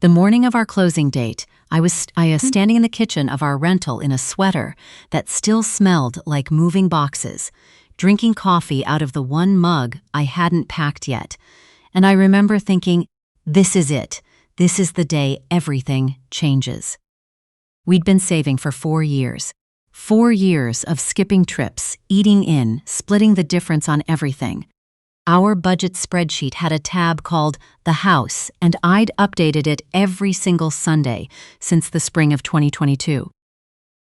The morning of our closing date, I was standing in the kitchen of our rental in a sweater that still smelled like moving boxes, drinking coffee out of the one mug I hadn't packed yet. And I remember thinking, this is it. This is the day everything changes. We'd been saving for 4 years. 4 years of skipping trips, eating in, splitting the difference on everything. Our budget spreadsheet had a tab called The House, and I'd updated it every single Sunday since the spring of 2022.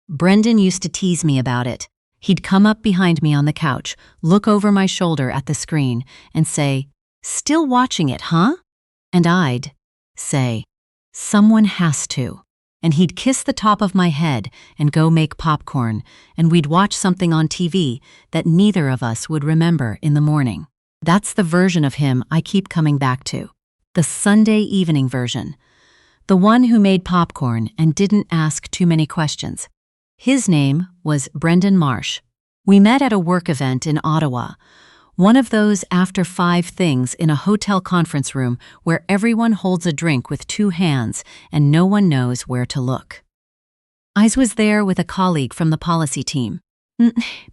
Brendan used to tease me about it. He'd come up behind me on the couch, look over my shoulder at the screen, and say, "Still watching it, huh?" And I'd say, "Someone has to." And he'd kiss the top of my head and go make popcorn, and we'd watch something on TV that neither of us would remember in the morning. That's the version of him I keep coming back to. The Sunday evening version. The one who made popcorn and didn't ask too many questions. His name was Brendan Marsh. We met at a work event in Ottawa. One of those after 5 things in a hotel conference room where everyone holds a drink with 2 hands and no one knows where to look. I was there with a colleague from the policy team.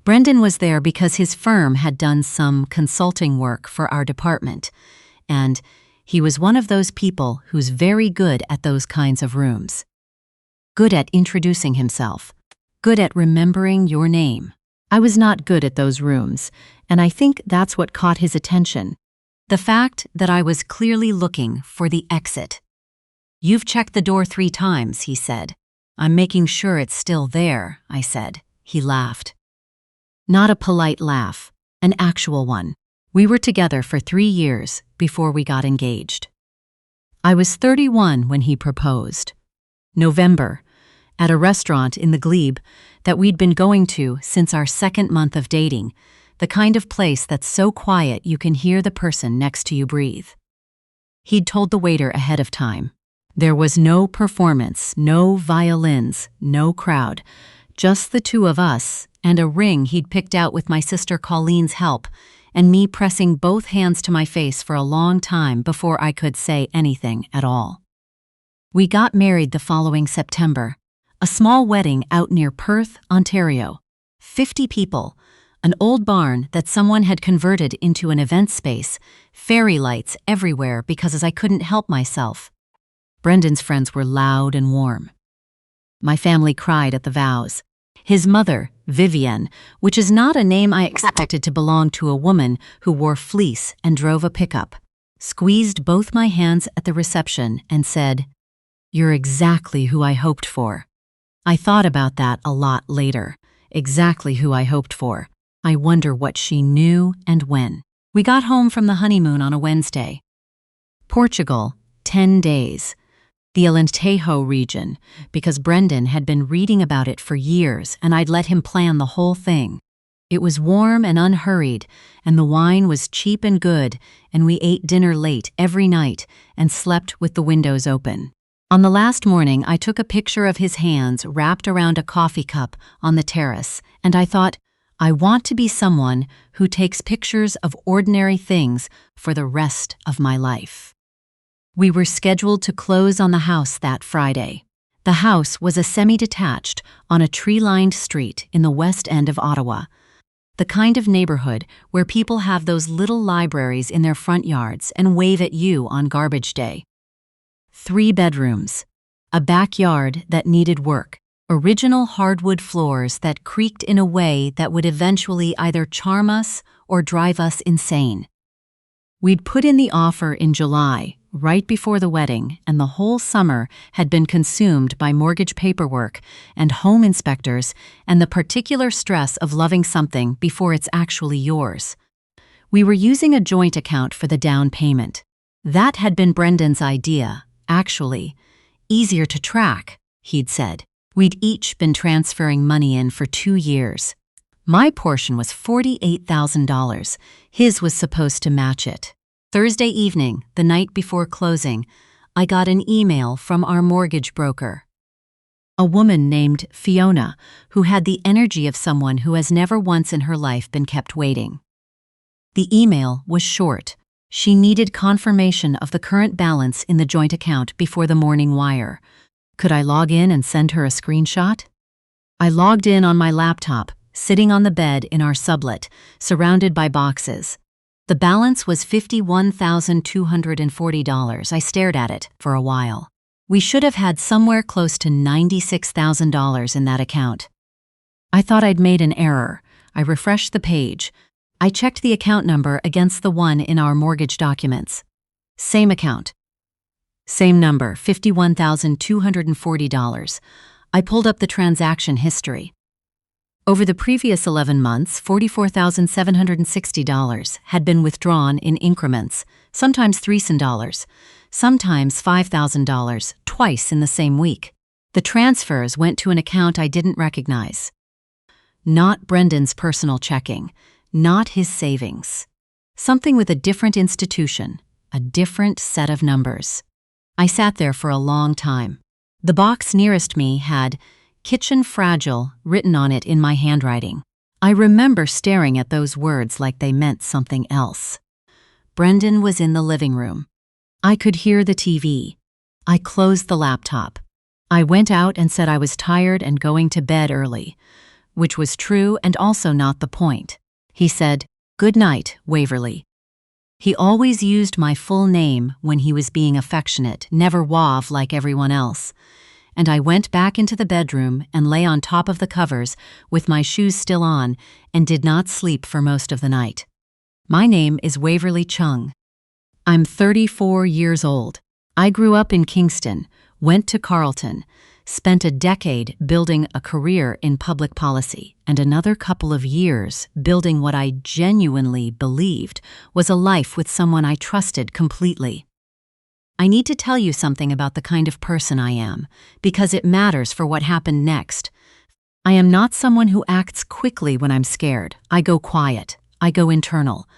Brendan was there because his firm had done some consulting work for our department, and he was one of those people who's very good at those kinds of rooms. Good at introducing himself. Good at remembering your name. I was not good at those rooms, and I think that's what caught his attention. The fact that I was clearly looking for the exit. "You've checked the door 3 times, he said. "I'm making sure it's still there," I said. He laughed. Not a polite laugh, an actual one. We were together for 3 years before we got engaged. I was 31 when he proposed. November, at a restaurant in the Glebe that we'd been going to since our 2nd month of dating, the kind of place that's so quiet you can hear the person next to you breathe. He'd told the waiter ahead of time. There was no performance, no violins, no crowd, just the 2 of us and a ring he'd picked out with my sister Colleen's help, and me pressing both hands to my face for a long time before I could say anything at all. We got married the following September. A small wedding out near Perth, Ontario. 50 people, an old barn that someone had converted into an event space, fairy lights everywhere because I couldn't help myself. Brendan's friends were loud and warm. My family cried at the vows. His mother, Vivienne, which is not a name I expected to belong to a woman who wore fleece and drove a pickup, squeezed both my hands at the reception and said, "You're exactly who I hoped for." I thought about that a lot later. Exactly who I hoped for. I wonder what she knew and when. We got home from the honeymoon on a Wednesday. Portugal, 10 days. The Alentejo region, because Brendan had been reading about it for years and I'd let him plan the whole thing. It was warm and unhurried, and the wine was cheap and good, and we ate dinner late every night and slept with the windows open. On the last morning, I took a picture of his hands wrapped around a coffee cup on the terrace, and I thought, I want to be someone who takes pictures of ordinary things for the rest of my life. We were scheduled to close on the house that Friday. The house was a semi-detached on a tree-lined street in the west end of Ottawa, the kind of neighborhood where people have those little libraries in their front yards and wave at you on garbage day. 3 bedrooms, a backyard that needed work, original hardwood floors that creaked in a way that would eventually either charm us or drive us insane. We'd put in the offer in July, right before the wedding, and the whole summer had been consumed by mortgage paperwork and home inspectors and the particular stress of loving something before it's actually yours. We were using a joint account for the down payment. That had been Brendan's idea, actually. Easier to track, he'd said. We'd each been transferring money in for 2 years. My portion was $48,000. His was supposed to match it. Thursday evening, the night before closing, I got an email from our mortgage broker. A woman named Fiona, who had the energy of someone who has never once in her life been kept waiting. The email was short, She needed confirmation of the current balance in the joint account before the morning wire. Could I log in and send her a screenshot? I logged in on my laptop, sitting on the bed in our sublet, surrounded by boxes. The balance was $51,240. I stared at it for a while. We should have had somewhere close to $96,000 in that account. I thought I'd made an error. I refreshed the page. I checked the account number against the one in our mortgage documents. Same account. Same number, $51,240. I pulled up the transaction history. Over the previous 11 months, $44,760 had been withdrawn in increments, sometimes $3,000, sometimes $5,000, twice in the same week. The transfers went to an account I didn't recognize. Not Brendan's personal checking, not his savings. Something with a different institution, a different set of numbers. I sat there for a long time. The box nearest me had "Kitchen Fragile" written on it in my handwriting. I remember staring at those words like they meant something else. Brendan was in the living room. I could hear the TV. I closed the laptop. I went out and said I was tired and going to bed early, which was true and also not the point. He said, "Good night, Waverly." He always used my full name when he was being affectionate, never Wav like everyone else. And I went back into the bedroom and lay on top of the covers with my shoes still on and did not sleep for most of the night. My name is Waverly Chung. I'm 34 years old. I grew up in Kingston, went to Carleton, spent a decade building a career in public policy and another couple of years building what I genuinely believed was a life with someone I trusted completely. I need to tell you something about the kind of person I am, because it matters for what happened next. I am not someone who acts quickly when I'm scared. I go quiet. I go internal.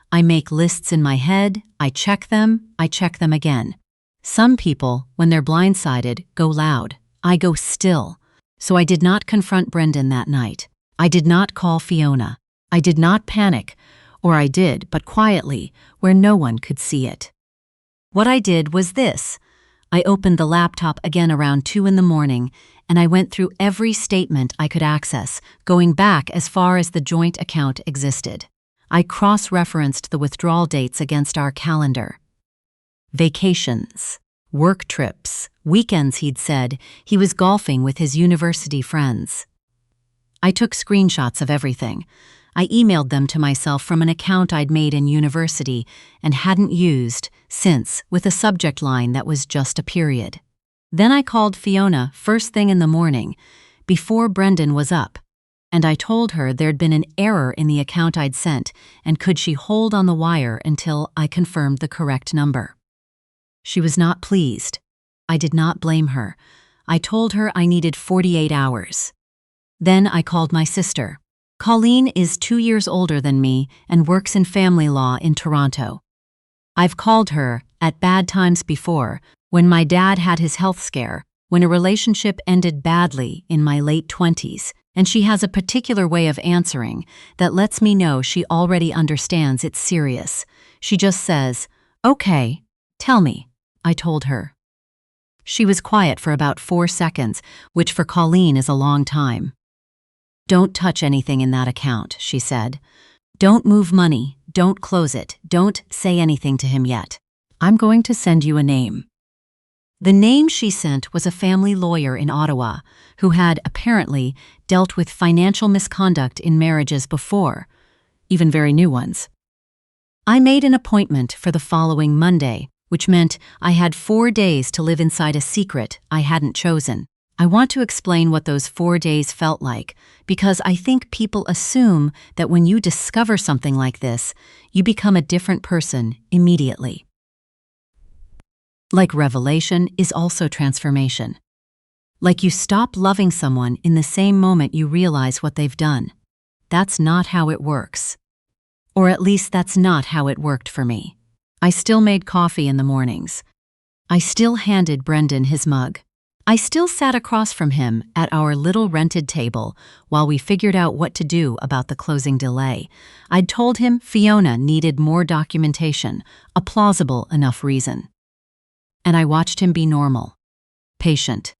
I make lists in my head. I check them again. Some people, when they're blindsided, go loud. I go still. So I did not confront Brendan that night. I did not call Fiona. I did not panic, or I did, but quietly, where no one could see it. What I did was this. I opened the laptop again around 2 in the morning, and I went through every statement I could access, going back as far as the joint account existed. I cross-referenced the withdrawal dates against our calendar. Vacations, work trips, weekends, he'd said. He was golfing with his university friends. I took screenshots of everything. I emailed them to myself from an account I'd made in university and hadn't used since, with a subject line that was just a period. Then I called Fiona first thing in the morning, before Brendan was up, and I told her there'd been an error in the account I'd sent and could she hold on the wire until I confirmed the correct number. She was not pleased. I did not blame her. I told her I needed 48 hours. Then I called my sister. Colleen is 2 years older than me and works in family law in Toronto. I've called her at bad times before, when my dad had his health scare, when a relationship ended badly in my late 20s, and she has a particular way of answering that lets me know she already understands it's serious. She just says, "Okay, tell me," I told her. She was quiet for about 4 seconds, which for Colleen is a long time. "Don't touch anything in that account," she said. "Don't move money, don't close it, don't say anything to him yet. I'm going to send you a name." The name she sent was a family lawyer in Ottawa who had, apparently, dealt with financial misconduct in marriages before, even very new ones. I made an appointment for the following Monday, which meant I had 4 days to live inside a secret I hadn't chosen. I want to explain what those 4 days felt like, because I think people assume that when you discover something like this, you become a different person immediately. Like revelation is also transformation. Like you stop loving someone in the same moment you realize what they've done. That's not how it works. Or at least that's not how it worked for me. I still made coffee in the mornings. I still handed Brendan his mug. I still sat across from him at our little rented table while we figured out what to do about the closing delay. I'd told him Fiona needed more documentation, a plausible enough reason. And I watched him be normal, patient,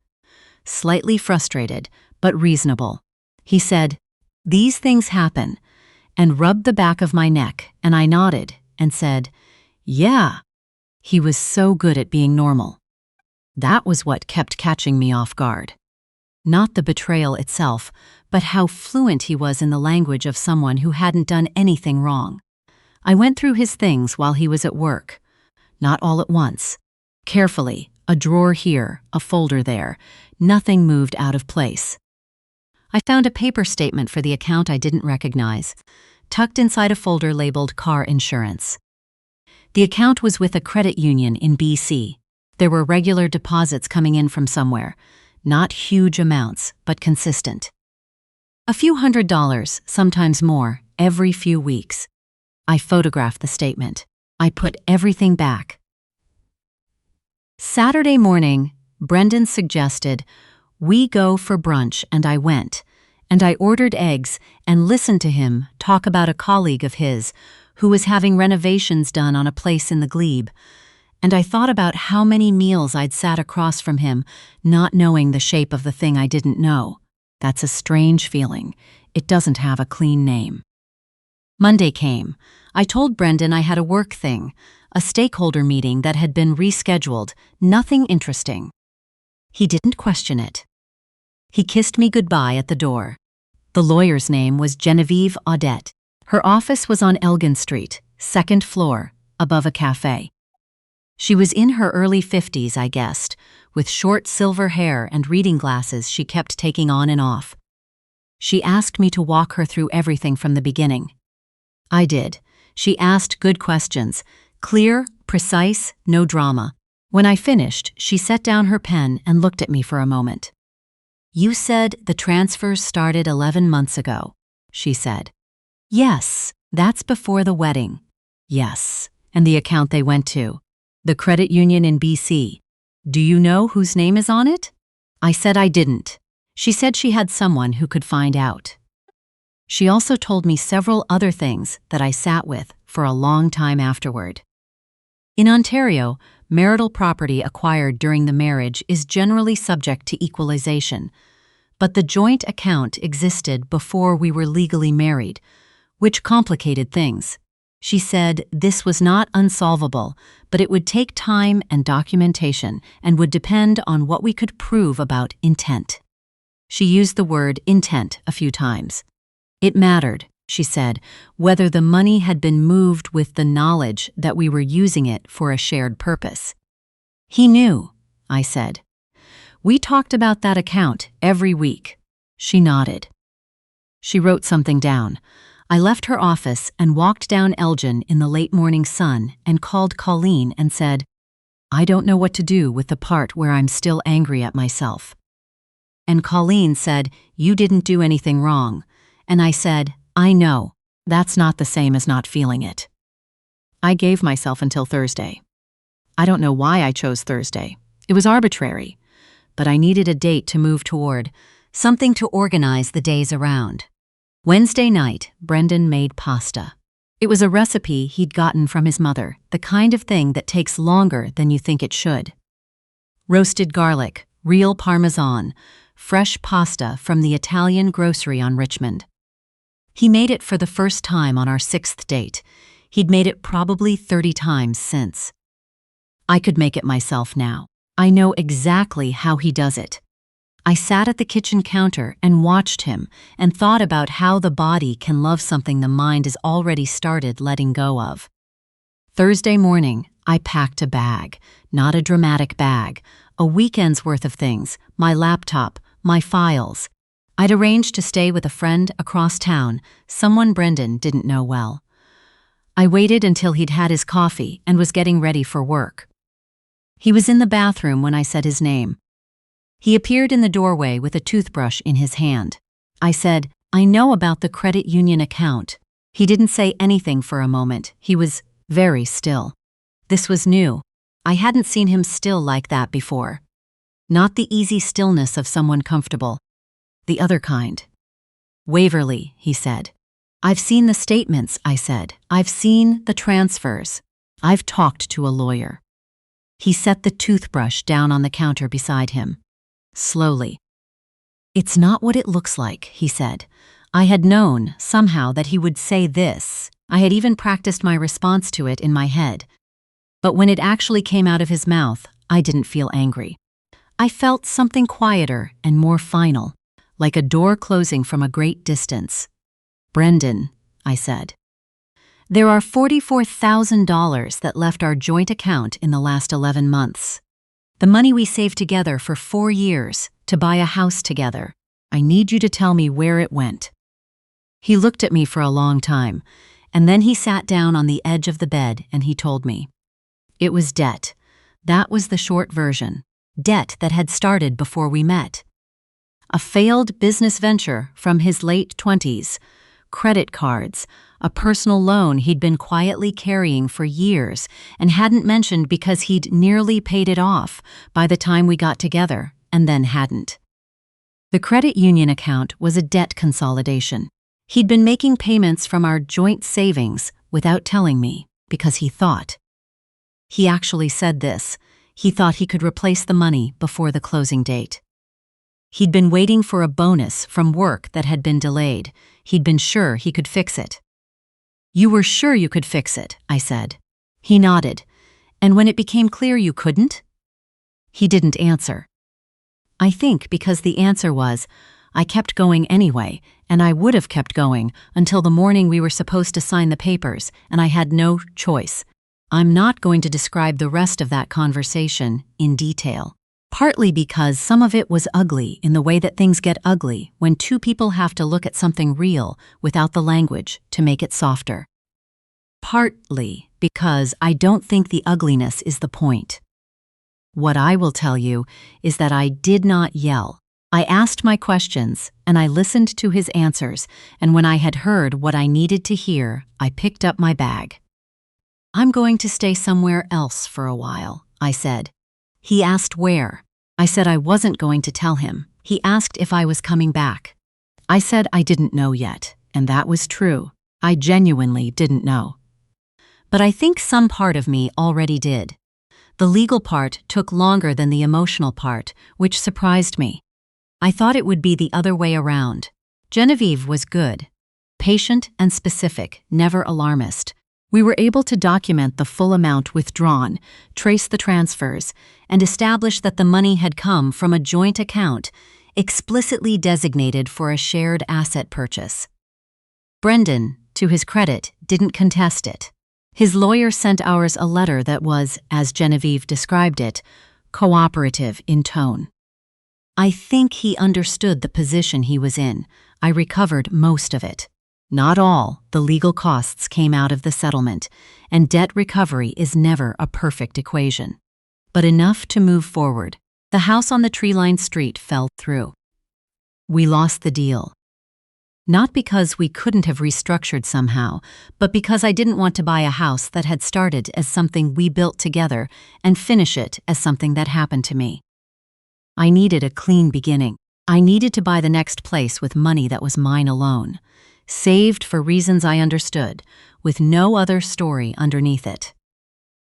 slightly frustrated, but reasonable. He said, "These things happen," and rubbed the back of my neck, and I nodded and said, "Yeah." He was so good at being normal. That was what kept catching me off guard. Not the betrayal itself, but how fluent he was in the language of someone who hadn't done anything wrong. I went through his things while he was at work. Not all at once. Carefully, a drawer here, a folder there. Nothing moved out of place. I found a paper statement for the account I didn't recognize, tucked inside a folder labeled car insurance. The account was with a credit union in BC. There were regular deposits coming in from somewhere, not huge amounts, but consistent. A few $100s, sometimes more, every few weeks. I photographed the statement. I put everything back. Saturday morning, Brendan suggested we go for brunch, and I went, and I ordered eggs and listened to him talk about a colleague of his who was having renovations done on a place in the Glebe, and I thought about how many meals I'd sat across from him, not knowing the shape of the thing I didn't know. That's a strange feeling. It doesn't have a clean name. Monday came. I told Brendan I had a work thing, a stakeholder meeting that had been rescheduled, nothing interesting. He didn't question it. He kissed me goodbye at the door. The lawyer's name was Genevieve Audette. Her office was on Elgin Street, second floor, above a cafe. She was in her early 50s, I guessed, with short silver hair and reading glasses she kept taking on and off. She asked me to walk her through everything from the beginning. I did. She asked good questions, clear, precise, no drama. When I finished, she set down her pen and looked at me for a moment. "You said the transfers started 11 months ago," she said. "Yes, that's before the wedding." "Yes, and the account they went to. The credit union in BC. Do you know whose name is on it?" I said I didn't. She said she had someone who could find out. She also told me several other things that I sat with for a long time afterward. In Ontario, marital property acquired during the marriage is generally subject to equalization, but the joint account existed before we were legally married, which complicated things. She said this was not unsolvable, but it would take time and documentation and would depend on what we could prove about intent. She used the word intent a few times. It mattered, she said, whether the money had been moved with the knowledge that we were using it for a shared purpose. "He knew," I said. "We talked about that account every week." She nodded. She wrote something down. I left her office and walked down Elgin in the late morning sun and called Colleen and said, "I don't know what to do with the part where I'm still angry at myself." And Colleen said, "You didn't do anything wrong." And I said, "I know. That's not the same as not feeling it." I gave myself until Thursday. I don't know why I chose Thursday. It was arbitrary. But I needed a date to move toward, something to organize the days around. Wednesday night, Brendan made pasta. It was a recipe he'd gotten from his mother, the kind of thing that takes longer than you think it should. Roasted garlic, real Parmesan, fresh pasta from the Italian grocery on Richmond. He made it for the first time on our 6th date. He'd made it probably 30 times since. I could make it myself now. I know exactly how he does it. I sat at the kitchen counter and watched him and thought about how the body can love something the mind has already started letting go of. Thursday morning, I packed a bag, not a dramatic bag, a weekend's worth of things, my laptop, my files. I'd arranged to stay with a friend across town, someone Brendan didn't know well. I waited until he'd had his coffee and was getting ready for work. He was in the bathroom when I said his name. He appeared in the doorway with a toothbrush in his hand. I said, "I know about the credit union account." He didn't say anything for a moment. He was very still. This was new. I hadn't seen him still like that before. Not the easy stillness of someone comfortable. The other kind. Waverly, he said. I've seen the statements, I said. I've seen the transfers. I've talked to a lawyer. He set the toothbrush down on the counter beside him. Slowly. It's not what it looks like, he said. I had known, somehow, that he would say this. I had even practiced my response to it in my head. But when it actually came out of his mouth, I didn't feel angry. I felt something quieter and more final, like a door closing from a great distance. Brendan, I said. There are $44,000 that left our joint account in the last 11 months. The money we saved together for 4 years to buy a house together. I need you to tell me where it went. He looked at me for a long time, and then he sat down on the edge of the bed and he told me. It was debt. That was the short version. Debt that had started before we met. A failed business venture from his late 20s, credit cards, a personal loan he'd been quietly carrying for years and hadn't mentioned because he'd nearly paid it off by the time we got together, and then hadn't. The credit union account was a debt consolidation. He'd been making payments from our joint savings without telling me, because he thought. He actually said this. He thought he could replace the money before the closing date. He'd been waiting for a bonus from work that had been delayed. He'd been sure he could fix it. You were sure you could fix it, I said. He nodded. And when it became clear you couldn't? He didn't answer. I think because the answer was, I kept going anyway, and I would have kept going until the morning we were supposed to sign the papers, and I had no choice. I'm not going to describe the rest of that conversation in detail. Partly because some of it was ugly in the way that things get ugly when two people have to look at something real without the language to make it softer. Partly because I don't think the ugliness is the point. What I will tell you is that I did not yell. I asked my questions and I listened to his answers, and when I had heard what I needed to hear, I picked up my bag. I'm going to stay somewhere else for a while, I said. He asked where. I said I wasn't going to tell him. He asked if I was coming back. I said I didn't know yet, and that was true. I genuinely didn't know. But I think some part of me already did. The legal part took longer than the emotional part, which surprised me. I thought it would be the other way around. Genevieve was good. Patient and specific, never alarmist. We were able to document the full amount withdrawn, trace the transfers, and establish that the money had come from a joint account explicitly designated for a shared asset purchase. Brendan, to his credit, didn't contest it. His lawyer sent ours a letter that was, as Genevieve described it, cooperative in tone. I think he understood the position he was in. I recovered most of it. Not all the legal costs came out of the settlement, and debt recovery is never a perfect equation. But enough to move forward. The house on the tree-lined street fell through. We lost the deal. Not because we couldn't have restructured somehow, but because I didn't want to buy a house that had started as something we built together and finish it as something that happened to me. I needed a clean beginning. I needed to buy the next place with money that was mine alone. Saved for reasons I understood, with no other story underneath it.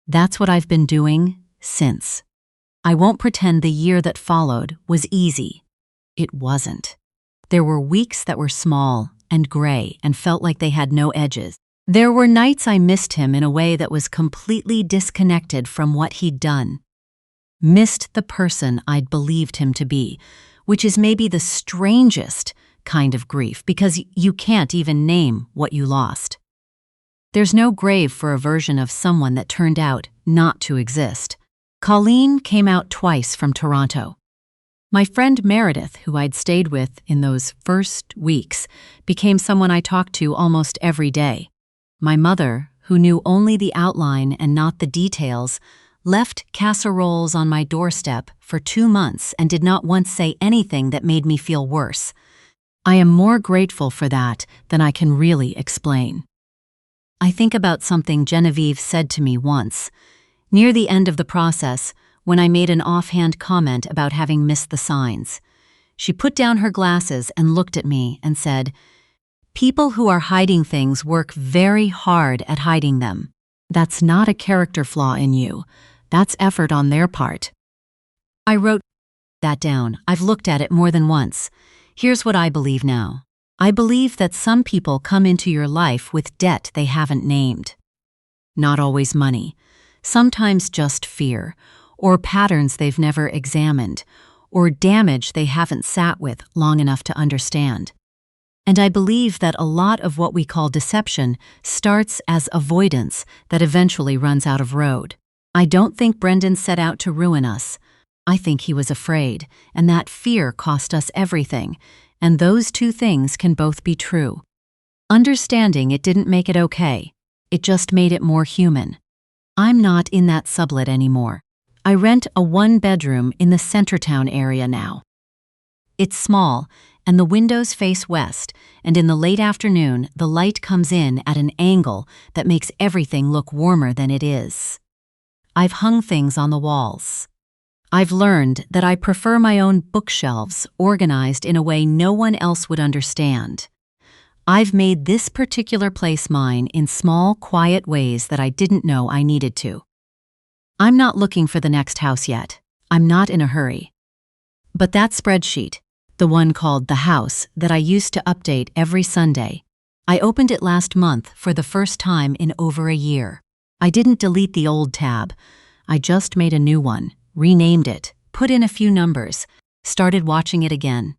That's what I've been doing since. I won't pretend the year that followed was easy. It wasn't. There were weeks that were small and gray and felt like they had no edges. There were nights I missed him in a way that was completely disconnected from what he'd done. Missed the person I'd believed him to be, which is maybe the strangest kind of grief because you can't even name what you lost. There's no grave for a version of someone that turned out not to exist. Colleen came out twice from Toronto. My friend Meredith, who I'd stayed with in those first weeks, became someone I talked to almost every day. My mother, who knew only the outline and not the details, left casseroles on my doorstep for 2 months and did not once say anything that made me feel worse. I am more grateful for that than I can really explain. I think about something Genevieve said to me once. Near the end of the process, when I made an offhand comment about having missed the signs. She put down her glasses and looked at me and said, "People who are hiding things work very hard at hiding them. That's not a character flaw in you. That's effort on their part." I wrote that down. I've looked at it more than once. Here's what I believe now. I believe that some people come into your life with debt they haven't named. Not always money. Sometimes just fear, or patterns they've never examined, or damage they haven't sat with long enough to understand. And I believe that a lot of what we call deception starts as avoidance that eventually runs out of road. I don't think Brendan set out to ruin us. I think he was afraid, and that fear cost us everything, and those two things can both be true. Understanding it didn't make it okay. It just made it more human. I'm not in that sublet anymore. I rent a one-bedroom in the Centertown area now. It's small, and the windows face west, and in the late afternoon, the light comes in at an angle that makes everything look warmer than it is. I've hung things on the walls. I've learned that I prefer my own bookshelves organized in a way no one else would understand. I've made this particular place mine in small, quiet ways that I didn't know I needed to. I'm not looking for the next house yet. I'm not in a hurry. But that spreadsheet, the one called The House that I used to update every Sunday, I opened it last month for the first time in over a year. I didn't delete the old tab. I just made a new one, renamed it, put in a few numbers, started watching it again.